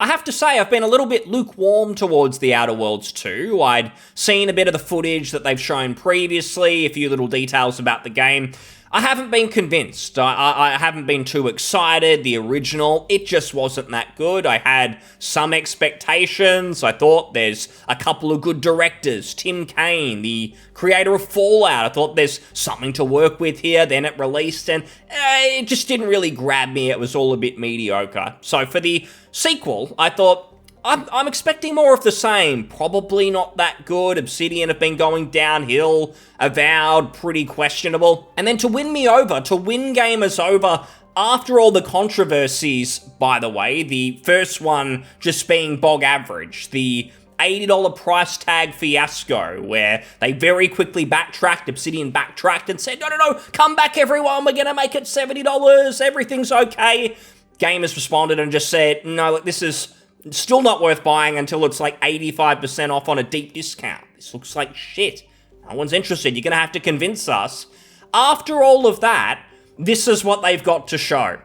I have to say, I've been a little bit lukewarm towards The Outer Worlds 2. I'd seen a bit of the footage that they've shown previously, a few little details about the game. I haven't been convinced. I haven't been too excited. The original, it just wasn't that good. I had some expectations. I thought there's a couple of good directors. Tim Kaine, the creator of Fallout. I thought there's something to work with here. Then it released and it just didn't really grab me. It was all a bit mediocre. So for the sequel, I thought, I'm expecting more of the same. Probably not that good. Obsidian have been going downhill. Avowed, pretty questionable. And then to win me over, to win gamers over, after all the controversies, by the way, the first one just being bog average, the $80 price tag fiasco, where they very quickly backtracked, Obsidian backtracked and said, no, come back everyone, we're gonna make it $70, everything's okay. Gamers responded and just said, no, look, this is still not worth buying until it's like 85% off on a deep discount. This looks like shit. No one's interested. You're going to have to convince us. After all of that, this is what they've got to show.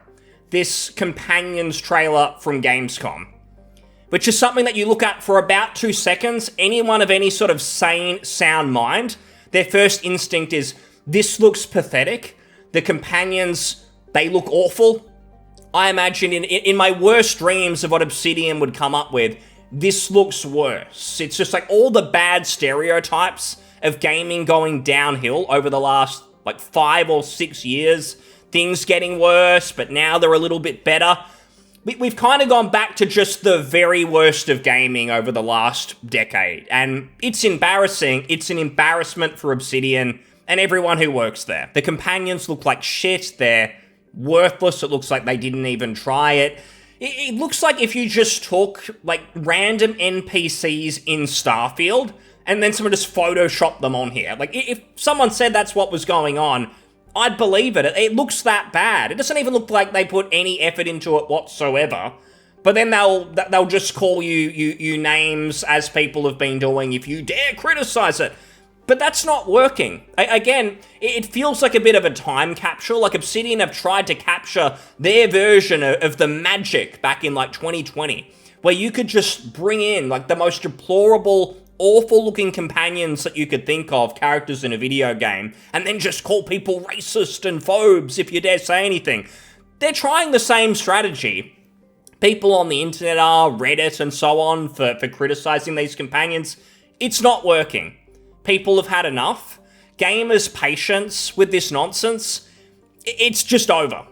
This Companions trailer from Gamescom, which is something that you look at for about 2 seconds. Anyone of any sort of sane, sound mind, their first instinct is, this looks pathetic. The Companions, they look awful. I imagine in my worst dreams of what Obsidian would come up with, this looks worse. It's just like all the bad stereotypes of gaming going downhill over the last like 5 or 6 years. Things getting worse, but now they're a little bit better. We've kind of gone back to just the very worst of gaming over the last decade. And it's embarrassing. It's an embarrassment for Obsidian and everyone who works there. The Companions look like shit. They're worthless. It looks like they didn't even try it. It looks like if you just took like random NPCs in Starfield and then someone just photoshopped them on here. Like if someone said that's what was going on, I'd believe it. It looks that bad. It doesn't even look like they put any effort into it whatsoever. But then they'll just call you names, as people have been doing, if you dare criticize it. But that's not working. Again, it feels like a bit of a time capsule. Like Obsidian have tried to capture their version of the magic back in like 2020, where you could just bring in like the most deplorable, awful looking companions that you could think of, characters in a video game, and then just call people racist and phobes if you dare say anything. They're trying the same strategy. People on the internet are, Reddit and so on, for criticizing these companions. It's not working. People have had enough. Gamers' patience with this nonsense, it's just over.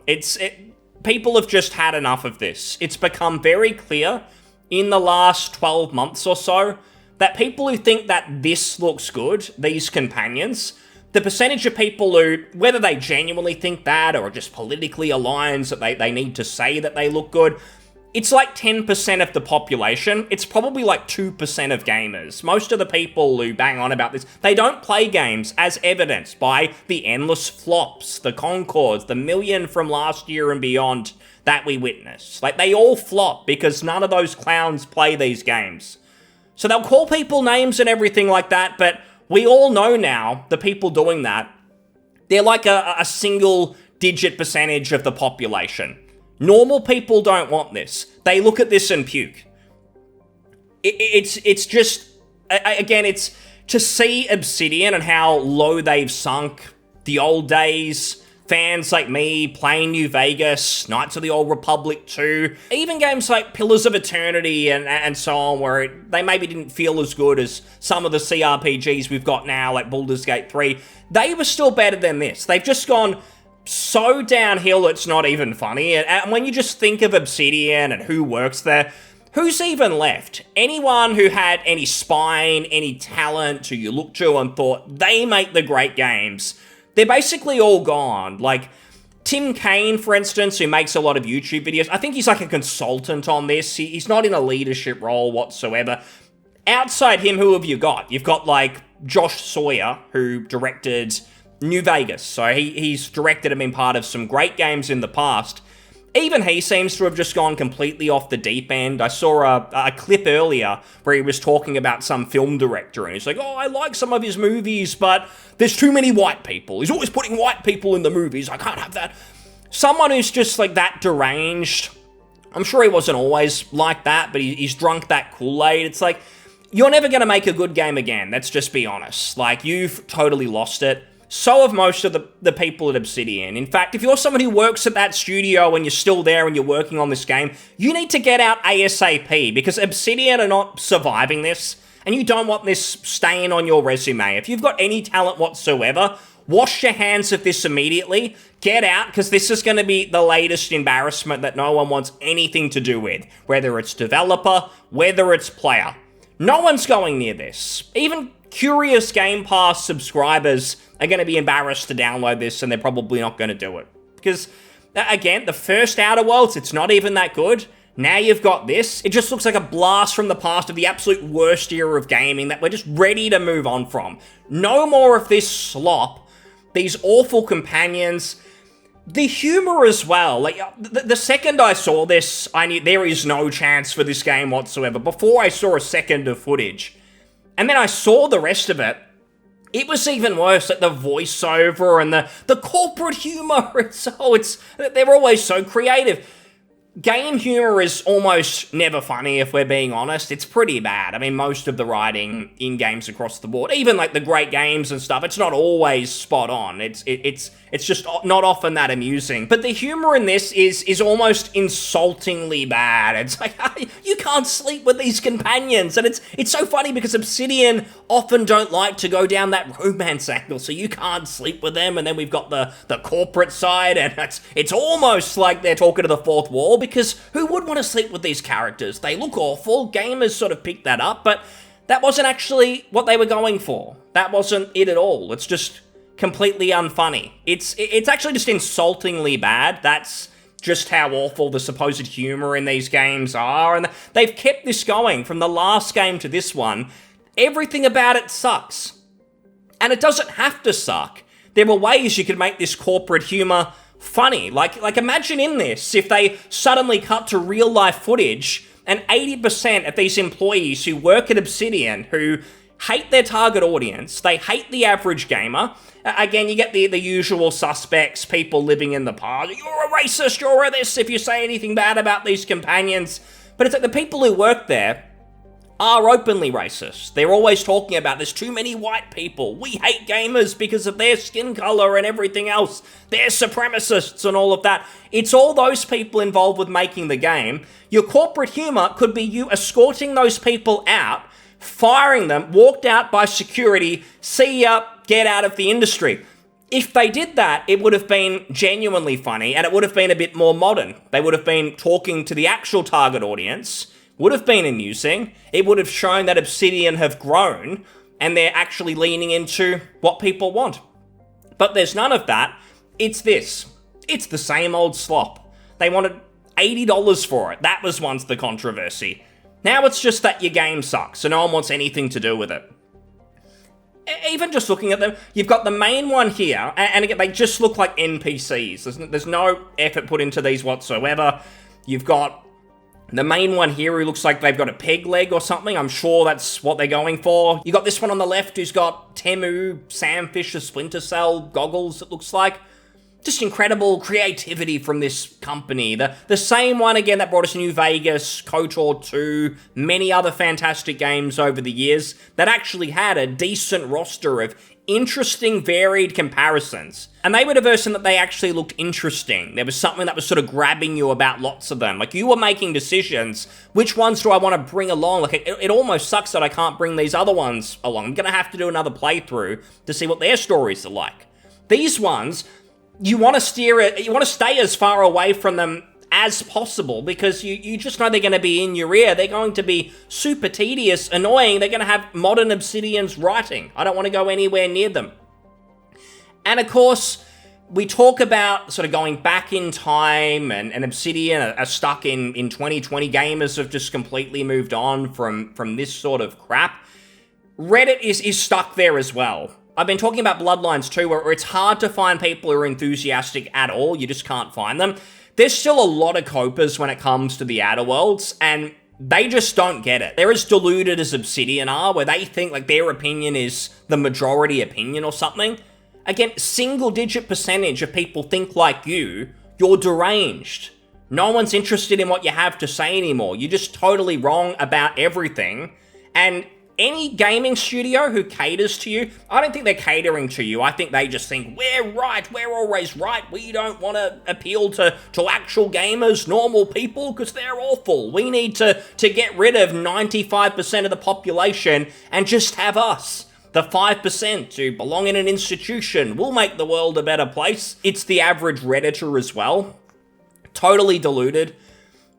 People have just had enough of this. It's become very clear in the last 12 months or so that people who think that this looks good, these companions, the percentage of people who, whether they genuinely think that or just politically aligns that they need to say that they look good, it's like 10% of the population. It's probably like 2% of gamers. Most of the people who bang on about this, they don't play games, as evidenced by the endless flops, the Concords, the million from last year and beyond that we witnessed. Like, they all flop because none of those clowns play these games. So they'll call people names and everything like that, but we all know now, the people doing that, they're like a single-digit percentage of the population. Normal people don't want this. They look at this and puke. It's just, again, it's to see Obsidian and how low they've sunk. The old days, fans like me playing New Vegas, Knights of the Old Republic 2, even games like Pillars of Eternity and so on, where they maybe didn't feel as good as some of the CRPGs we've got now, like Baldur's Gate 3. They were still better than this. They've just gone so downhill it's not even funny. And when you just think of Obsidian and who works there, who's even left? Anyone who had any spine, any talent, who you looked to and thought they make the great games, they're basically all gone. Like Tim Kaine, for instance, who makes a lot of YouTube videos, I think he's like a consultant on this. He's not in a leadership role whatsoever. Outside him, who have you got? You've got like Josh Sawyer, who directed New Vegas, so he's directed and been part of some great games in the past. Even he seems to have just gone completely off the deep end. I saw a clip earlier where he was talking about some film director, and he's like, oh, I like some of his movies, but there's too many white people. He's always putting white people in the movies. I can't have that. Someone who's just like that deranged I'm sure he wasn't always like that, but he's drunk that Kool-Aid. It's like, you're never going to make a good game again. Let's just be honest. Like, you've totally lost it. So have most of the people at Obsidian. In fact, if you're someone who works at that studio and you're still there and you're working on this game, you need to get out ASAP, because Obsidian are not surviving this, and you don't want this staying on your resume. If you've got any talent whatsoever, wash your hands of this immediately. Get out, because this is going to be the latest embarrassment that no one wants anything to do with, whether it's developer, whether it's player. No one's going near this. Even curious Game Pass subscribers are going to be embarrassed to download this, and they're probably not going to do it. Because, again, the first Outer Worlds, it's not even that good. Now you've got this. It just looks like a blast from the past of the absolute worst era of gaming that we're just ready to move on from. No more of this slop, these awful companions. The humor as well. Like, the second I saw this, I knew there is no chance for this game whatsoever. Before I saw a second of footage. And then I saw the rest of it. It was even worse, like the voiceover and the corporate humor. They're always so creative. Game humor is almost never funny, if we're being honest. It's pretty bad. I mean, most of the writing in games across the board, even like the great games and stuff, it's not always spot on. It's just not often that amusing. But the humor in this is almost insultingly bad. It's like, you can't sleep with these companions. And it's so funny because Obsidian often don't like to go down that romance angle, so you can't sleep with them. And then we've got the corporate side, and it's almost like they're talking to the fourth wall, because who would want to sleep with these characters? They look awful. Gamers sort of picked that up, but that wasn't actually what they were going for. That wasn't it at all. It's just completely unfunny. It's actually just insultingly bad. That's just how awful the supposed humor in these games are, and they've kept this going from the last game to this one. Everything about it sucks. And it doesn't have to suck. There were ways you could make this corporate humor funny. Like imagine in this, if they suddenly cut to real life footage and 80% of these employees who work at Obsidian, who hate their target audience, they hate the average gamer. Again, you get the usual suspects, people living in the past. You're a racist, you're a this, if you say anything bad about these companions. But it's like the people who work there are openly racist. They're always talking about there's too many white people. We hate gamers because of their skin color and everything else. They're supremacists and all of that. It's all those people involved with making the game. Your corporate humor could be you escorting those people out, firing them, walked out by security, see ya, get out of the industry. If they did that, it would have been genuinely funny, and it would have been a bit more modern. They would have been talking to the actual target audience, would have been amusing. It would have shown that Obsidian have grown and they're actually leaning into what people want. But there's none of that. It's this. It's the same old slop. They wanted $80 for it. That was once the controversy. Now it's just that your game sucks, so no one wants anything to do with it. Even just looking at them, you've got the main one here, and again, they just look like NPCs. There's no effort put into these whatsoever. You've got the main one here who looks like they've got a peg leg or something. I'm sure that's what they're going for. You got this one on the left who's got Temu, Sam Fisher, Splinter Cell goggles, it looks like. Just incredible creativity from this company. The same one, again, that brought us New Vegas, KOTOR 2, many other fantastic games over the years that actually had a decent roster of interesting, varied comparisons. And they were diverse in that they actually looked interesting. There was something that was sort of grabbing you about lots of them. Like, you were making decisions. Which ones do I want to bring along? Like, it almost sucks that I can't bring these other ones along. I'm going to have to do another playthrough to see what their stories are like. These ones, you want to stay as far away from them as possible, because you just know they're going to be in your ear. They're going to be super tedious, annoying. They're going to have modern Obsidian's writing. I don't want to go anywhere near them. And of course, we talk about sort of going back in time, and Obsidian are stuck in 2020. Gamers have just completely moved on from this sort of crap. Reddit is stuck there as well. I've been talking about Bloodlines 2, where it's hard to find people who are enthusiastic at all. You just can't find them. There's still a lot of copers when it comes to the Outer Worlds, and they just don't get it. They're as deluded as Obsidian are, where they think like their opinion is the majority opinion or something. Again, single-digit percentage of people think like you're deranged. No one's interested in what you have to say anymore. You're just totally wrong about everything. And any gaming studio who caters to you, I don't think they're catering to you. I think they just think, we're right, we're always right. We don't want to appeal to actual gamers, normal people, because they're awful. We need to get rid of 95% of the population and just have us. The 5% who belong in an institution will make the world a better place. It's the average Redditor as well. Totally deluded.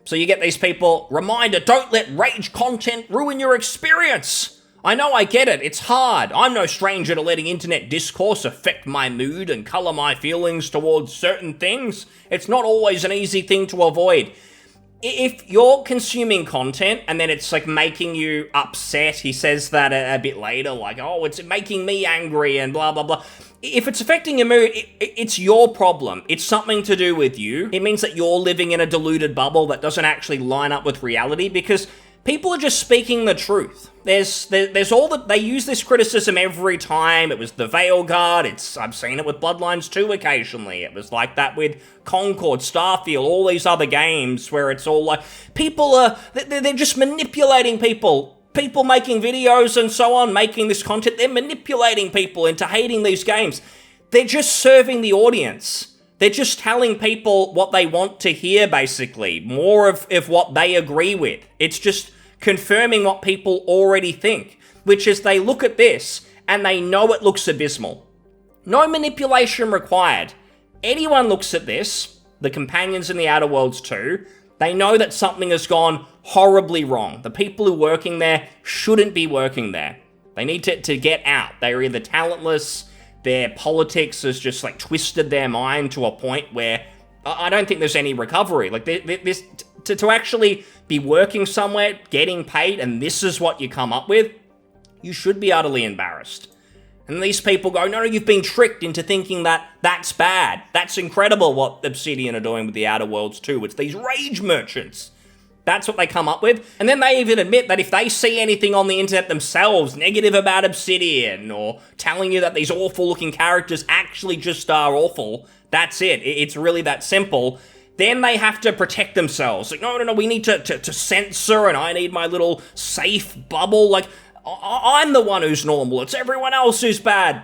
So you get these people, reminder, don't let rage content ruin your experience. I know, I get it, it's hard. I'm no stranger to letting internet discourse affect my mood and colour my feelings towards certain things. It's not always an easy thing to avoid. If you're consuming content and then it's like making you upset, he says that a bit later, like, oh, it's making me angry and blah, blah, blah. If it's affecting your mood, it's your problem. It's something to do with you. It means that you're living in a deluded bubble that doesn't actually line up with reality because people are just speaking the truth. There's all that they use this criticism every time. It was the Veilguard. I've seen it with Bloodlines 2 occasionally. It was like that with Concord, Starfield, all these other games where it's all like people they're just manipulating people. People making videos and so on, making this content, they're manipulating people into hating these games. They're just serving the audience. They're just telling people what they want to hear, basically. More of what they agree with. It's just confirming what people already think, which is they look at this and they know it looks abysmal. No manipulation required. Anyone looks at this, the companions in the Outer Worlds 2, they know that something has gone horribly wrong. The people who are working there shouldn't be working there. They need to get out. They're either talentless, their politics has just like twisted their mind to a point where I don't think there's any recovery. Like this, to actually be working somewhere, getting paid, and this is what you come up with, you should be utterly embarrassed. And these people go, no, you've been tricked into thinking that that's bad. That's incredible what Obsidian are doing with the Outer Worlds 2. It's these rage merchants. That's what they come up with. And then they even admit that if they see anything on the internet themselves, negative about Obsidian, or telling you that these awful looking characters actually just are awful, that's it. It's really that simple. Then they have to protect themselves. Like, no, we need to censor, and I need my little safe bubble. Like, I'm the one who's normal. It's everyone else who's bad.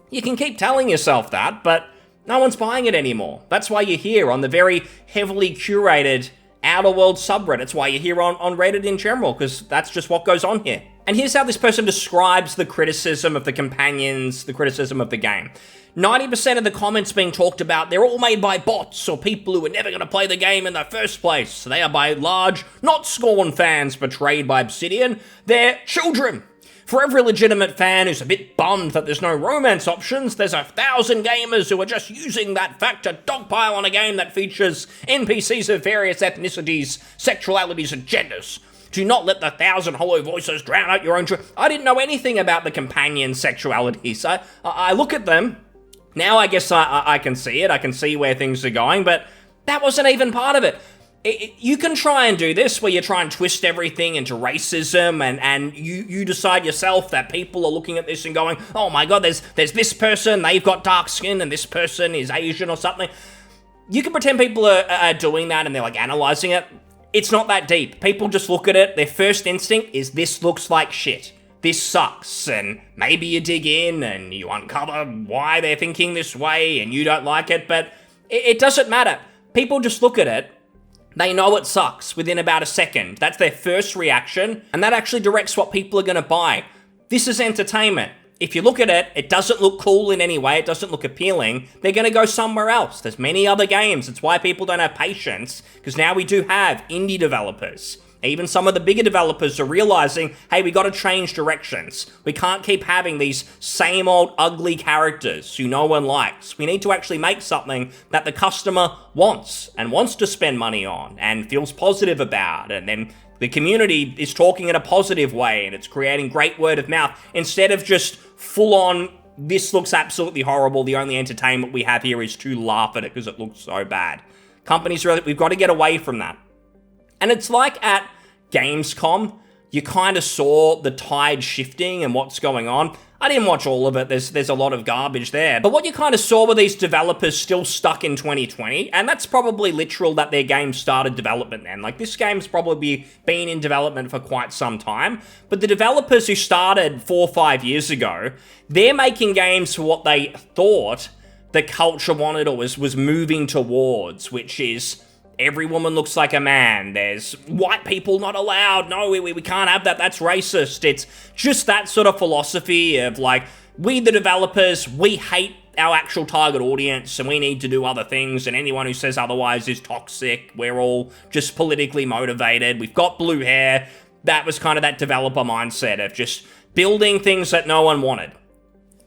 You can keep telling yourself that, but no one's buying it anymore. That's why you're here on the very heavily curated Outer Worlds subreddit. That's why you're here on Reddit in general, because that's just what goes on here. And here's how this person describes the criticism of the companions, the criticism of the game. 90% of the comments being talked about, they're all made by bots or people who are never going to play the game in the first place. They are by large, not Scorn fans betrayed by Obsidian. They're children. For every legitimate fan who's a bit bummed that there's no romance options, there's 1,000 gamers who are just using that fact to dogpile on a game that features NPCs of various ethnicities, sexualities, and genders. Do not let the 1,000 hollow voices drown out your own truth. I didn't know anything about the companion sexualities. I look at them. Now I guess I can see it. I can see where things are going, but that wasn't even part of it. You can try and do this where you try and twist everything into racism and you decide yourself that people are looking at this and going, oh my god, there's this person, they've got dark skin and this person is Asian or something. You can pretend people are doing that and they're like analyzing it. It's not that deep. People just look at it. Their first instinct is this looks like shit. This sucks, and maybe you dig in and you uncover why they're thinking this way and you don't like it, but it doesn't matter. People just look at it, they know it sucks within about a second. That's their first reaction, and that actually directs what people are going to buy. This is entertainment. If you look at it, it doesn't look cool in any way, it doesn't look appealing, they're going to go somewhere else. There's many other games. It's why people don't have patience, because now we do have indie developers. Even some of the bigger developers are realizing, hey, we got to change directions. We can't keep having these same old ugly characters who no one likes. We need to actually make something that the customer wants and wants to spend money on and feels positive about. And then the community is talking in a positive way and it's creating great word of mouth instead of just full on, this looks absolutely horrible. The only entertainment we have here is to laugh at it because it looks so bad. Companies, we've got to get away from that. And it's like at Gamescom, you kind of saw the tide shifting and what's going on. I didn't watch all of it. There's a lot of garbage there. But what you kind of saw were these developers still stuck in 2020, and that's probably literal that their game started development then. Like, this game's probably been in development for quite some time, but the developers who started 4 or 5 years ago, they're making games for what they thought the culture wanted or was moving towards, which is every woman looks like a man. There's white people not allowed. No, we can't have that. That's racist. It's just that sort of philosophy of like, we the developers, we hate our actual target audience and we need to do other things, and anyone who says otherwise is toxic. We're all just politically motivated. We've got blue hair. That was kind of that developer mindset of just building things that no one wanted.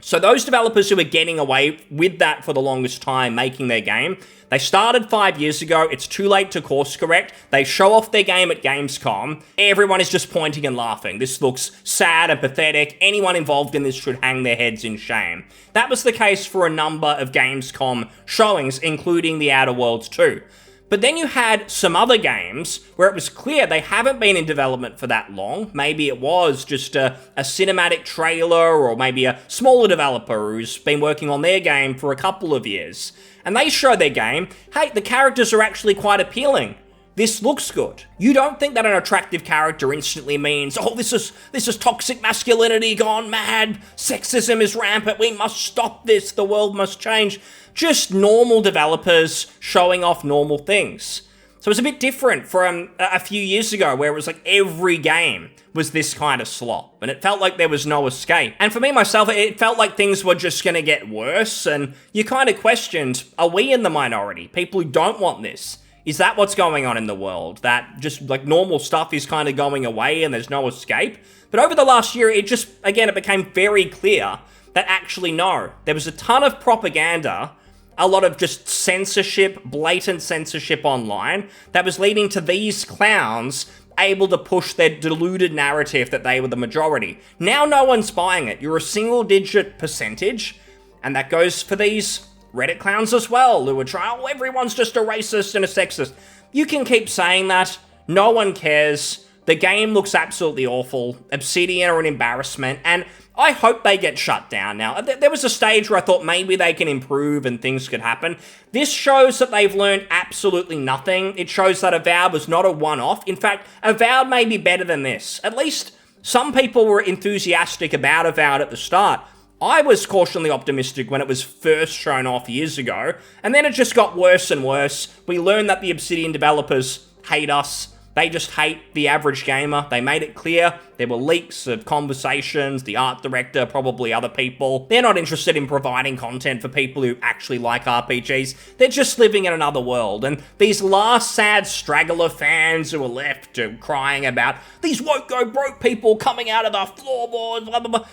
So those developers who were getting away with that for the longest time, making their game, they started 5 years ago. It's too late to course correct. They show off their game at Gamescom. Everyone is just pointing and laughing. This looks sad and pathetic. Anyone involved in this should hang their heads in shame. That was the case for a number of Gamescom showings, including The Outer Worlds 2. But then you had some other games where it was clear they haven't been in development for that long. Maybe it was just a cinematic trailer, or maybe a smaller developer who's been working on their game for a couple of years. And they show their game. Hey, the characters are actually quite appealing. This looks good. You don't think that an attractive character instantly means, oh, this is toxic masculinity gone mad, sexism is rampant, we must stop this, the world must change. Just normal developers showing off normal things. So it's a bit different from a few years ago where it was like every game was this kind of slop, and it felt like there was no escape. And for me, myself, it felt like things were just gonna get worse, and you kind of questioned, are we in the minority? People who don't want this? Is that what's going on in the world? That just like normal stuff is kind of going away and there's no escape? But over the last year, it became very clear that actually no. There was a ton of propaganda, a lot of just censorship, blatant censorship online that was leading to these clowns able to push their deluded narrative that they were the majority. Now no one's buying it. You're a single-digit percentage, and that goes for these Reddit clowns as well, who are trying, oh, everyone's just a racist and a sexist. You can keep saying that. No one cares. The game looks absolutely awful. Obsidian are an embarrassment, and I hope they get shut down now. There was a stage where I thought maybe they can improve and things could happen. This shows that they've learned absolutely nothing. It shows that Avowed was not a one-off. In fact, Avowed may be better than this. At least some people were enthusiastic about Avowed at the start. I was cautiously optimistic when it was first shown off years ago, and then it just got worse and worse. We learned that the Obsidian developers hate us. They just hate the average gamer. They made it clear. There were leaks of conversations, the art director, probably other people. They're not interested in providing content for people who actually like RPGs. They're just living in another world. And these last sad straggler fans who are left crying about these won't go broke people coming out of the floorboards, blah, blah, blah.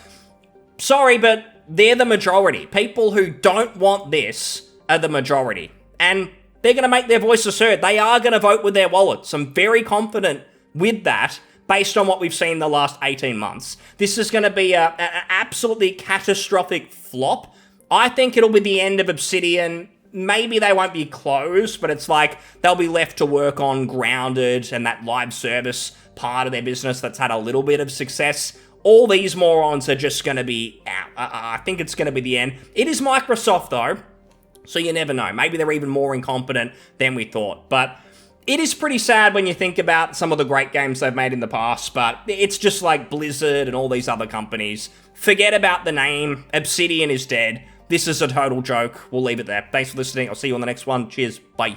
Sorry, but they're the majority. People who don't want this are the majority. And they're going to make their voices heard. They are going to vote with their wallets. I'm very confident with that based on what we've seen the last 18 months. This is going to be an absolutely catastrophic flop. I think it'll be the end of Obsidian. Maybe they won't be closed, but it's like they'll be left to work on Grounded and that live service part of their business that's had a little bit of success. All these morons are just going to be out. I think it's going to be the end. It is Microsoft, though, so you never know. Maybe they're even more incompetent than we thought. But it is pretty sad when you think about some of the great games they've made in the past, but it's just like Blizzard and all these other companies. Forget about the name. Obsidian is dead. This is a total joke. We'll leave it there. Thanks for listening. I'll see you on the next one. Cheers. Bye.